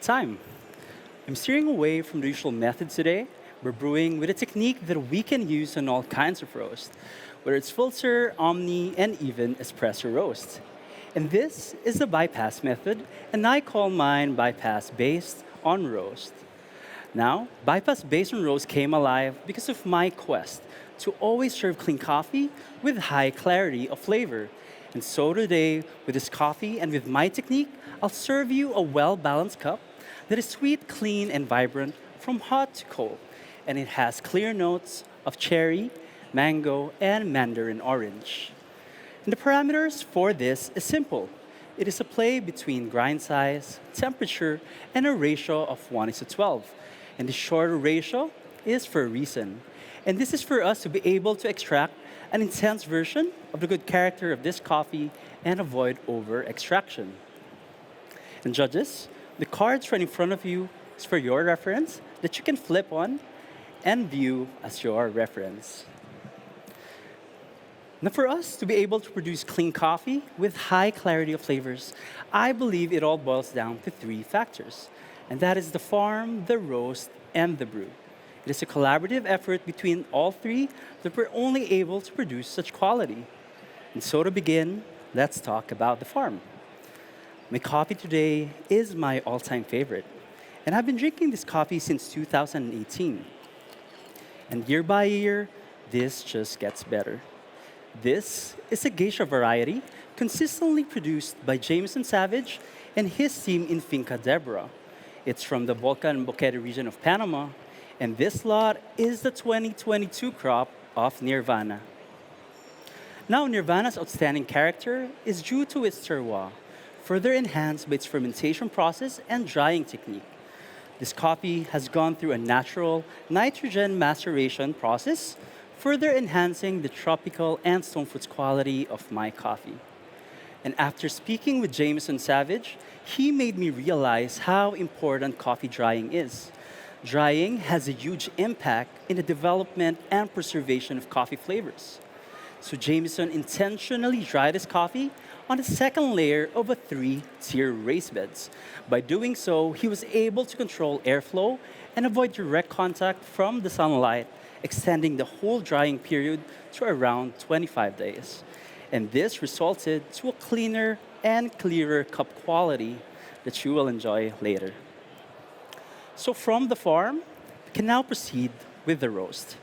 time. I'm steering away from the usual methods today. We're brewing with a technique that we can use on all kinds of roast, whether it's filter, omni, and even espresso roast. And this is the bypass method, and I call mine bypass based on roast. Now, bypass based on roast came alive because of my quest to always serve clean coffee with high clarity of flavor. And so today, with this coffee and with my technique, I'll serve you a well balanced cup that is sweet, clean, and vibrant from hot to cold. And it has clear notes of cherry, mango, and mandarin orange. And the parameters for this is simple. It is a play between grind size, temperature, and a ratio of 1 is to 12. And the shorter ratio is for a reason. And this is for us to be able to extract an intense version of the good character of this coffee and avoid over extraction. And judges, the cards right in front of you is for your reference that you can flip on and view as your reference. Now, for us to be able to produce clean coffee with high clarity of flavors, I believe it all boils down to three factors, and that is the farm, the roast, and the brew. It is a collaborative effort between all three that we're only able to produce such quality. And so to begin, let's talk about the farm. My coffee today is my all-time favorite, and I've been drinking this coffee since 2018. And year by year, this just gets better. This is a geisha variety consistently produced by Jameson Savage and his team in Finca Deborah. It's from the Volcan Boquete region of Panama, and this lot is the 2022 crop of Nirvana. Now, Nirvana's outstanding character is due to its terroir, further enhanced by its fermentation process and drying technique. This coffee has gone through a natural nitrogen maceration process, further enhancing the tropical and stone fruits quality of my coffee. And after speaking with Jameson Savage, he made me realize how important coffee drying is. Drying has a huge impact in the development and preservation of coffee flavors. So Jameson intentionally dried his coffee on the second layer of a three-tier raised beds. By doing so, he was able to control airflow and avoid direct contact from the sunlight, extending the whole drying period to around 25 days. And this resulted to a cleaner and clearer cup quality that you will enjoy later. So from the farm, we can now proceed with the roast.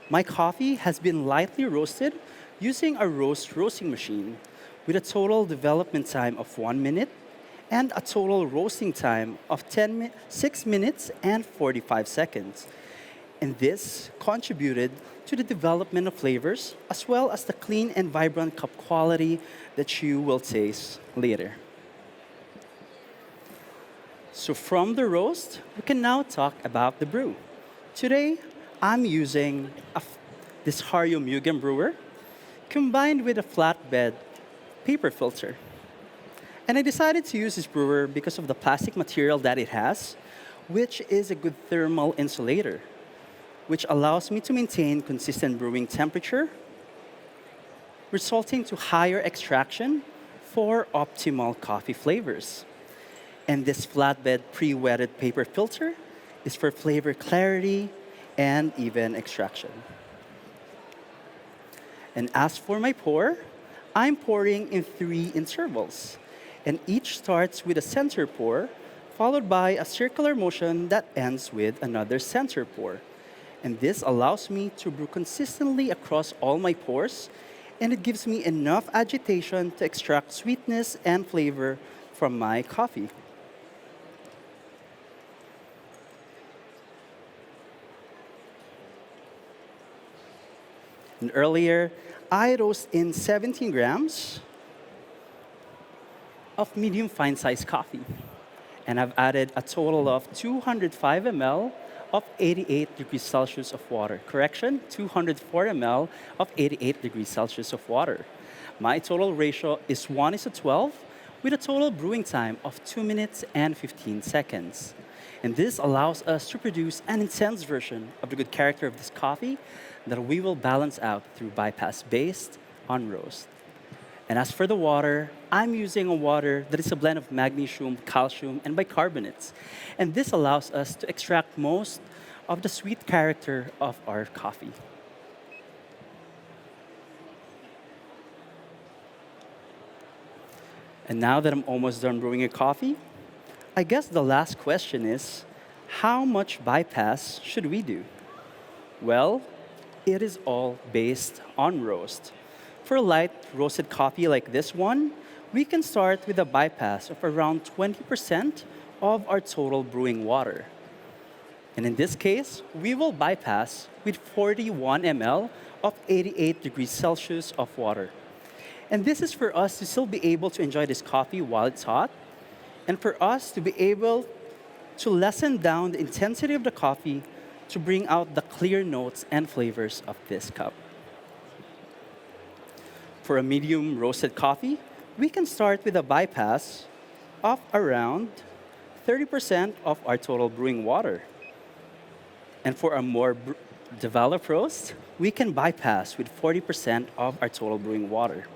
My coffee has been lightly roasted using a roasting machine with a total development time of 1 minute and a total roasting time of 6 minutes and 45 seconds. And this contributed to the development of flavors as well as the clean and vibrant cup quality that you will taste later. So from the roast, we can now talk about the brew. Today, I'm using this Hario Mugen brewer combined with a flatbed paper filter. And I decided to use this brewer because of the plastic material that it has, which is a good thermal insulator, which allows me to maintain consistent brewing temperature, resulting to higher extraction for optimal coffee flavors. And this flatbed pre-wetted paper filter is for flavor clarity and even extraction. And as for my pour, I'm pouring in 3 intervals. And each starts with a center pour, followed by a circular motion that ends with another center pour. And this allows me to brew consistently across all my pours, and it gives me enough agitation to extract sweetness and flavor from my coffee. And earlier, I roast in 17 grams of medium fine size coffee. And I've added a total of 205 ml of 88 degrees Celsius of water. Correction, 204 ml of 88 degrees Celsius of water. My total ratio is 1 is to 12 with a total brewing time of 2 minutes and 15 seconds. And this allows us to produce an intense version of the good character of this coffee that we will balance out through bypass based on roast. And as for the water, I'm using a water that is a blend of magnesium, calcium, and bicarbonates. And this allows us to extract most of the sweet character of our coffee. And now that I'm almost done brewing a coffee, I guess the last question is, how much bypass should we do? Well, it is all based on roast. For a light roasted coffee like this one, we can start with a bypass of around 20% of our total brewing water. And in this case, we will bypass with 41 ml of 88 degrees Celsius of water. And this is for us to still be able to enjoy this coffee while it's hot, and for us to be able to lessen down the intensity of the coffee to bring out the clear notes and flavors of this cup. For a medium roasted coffee, we can start with a bypass of around 30% of our total brewing water. And for a more developed roast, we can bypass with 40% of our total brewing water.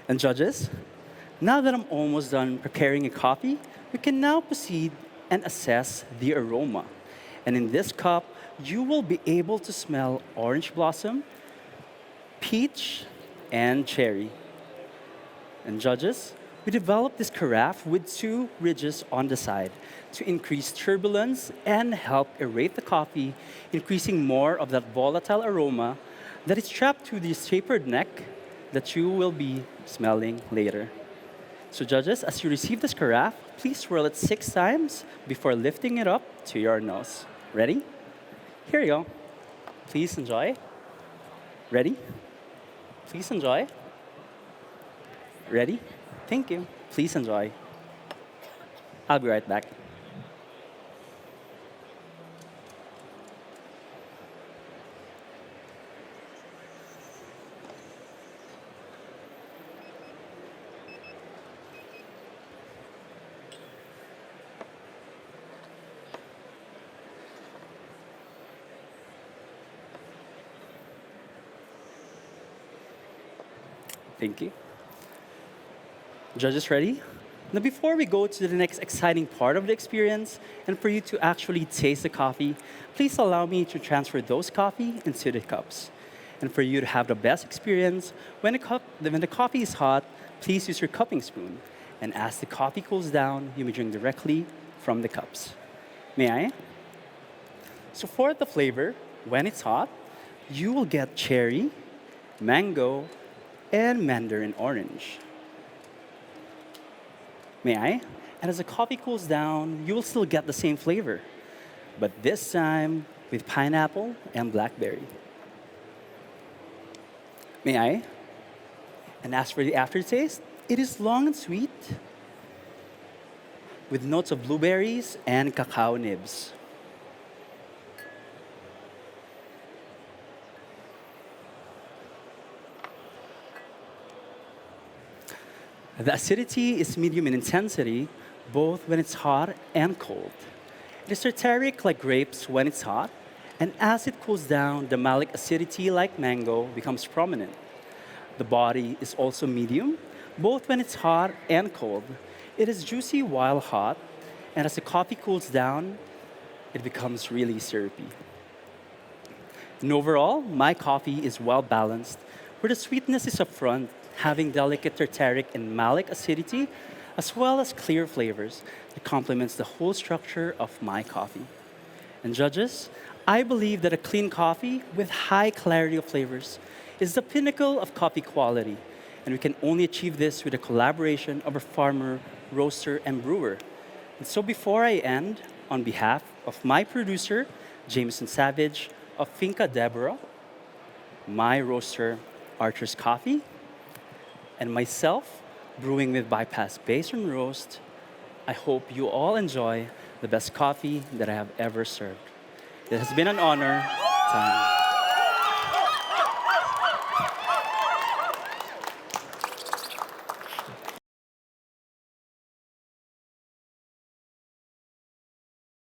And judges, now that I'm almost done preparing a coffee, we can now proceed and assess the aroma. And in this cup, you will be able to smell orange blossom, peach, and cherry. And judges, we developed this carafe with two ridges on the side to increase turbulence and help aerate the coffee, increasing more of that volatile aroma that is trapped to the tapered neck that you will be smelling later. So judges, as you receive this carafe, please swirl it 6 times before lifting it up to your nose. Ready? Here you go. Please enjoy. Ready? Please enjoy. Ready? Thank you. Please enjoy. I'll be right back. Thank you. Judges ready? Now, before we go to the next exciting part of the experience, and for you to actually taste the coffee, please allow me to transfer those coffee into the cups. And for you to have the best experience, when the coffee is hot, please use your cupping spoon. And as the coffee cools down, you may drink directly from the cups. May I? So for the flavor, when it's hot, you will get cherry, mango, and mandarin orange. May I? And as the coffee cools down, you will still get the same flavor, but this time with pineapple and blackberry. May I? And as for the aftertaste, it is long and sweet with notes of blueberries and cacao nibs. The acidity is medium in intensity, both when it's hot and cold. It is tartaric like grapes when it's hot, and as it cools down, the malic acidity like mango becomes prominent. The body is also medium, both when it's hot and cold. It is juicy while hot, and as the coffee cools down, it becomes really syrupy. And overall, my coffee is well balanced, where the sweetness is upfront, having delicate tartaric and malic acidity, as well as clear flavors that complements the whole structure of my coffee. And judges, I believe that a clean coffee with high clarity of flavors is the pinnacle of coffee quality, and we can only achieve this with a collaboration of a farmer, roaster, and brewer. And so before I end, on behalf of my producer, Jameson Savage of Finca Deborah, my roaster, Archer's Coffee, and myself, brewing with bypass base and roast, I hope you all enjoy the best coffee that I have ever served. It has been an honor. Time.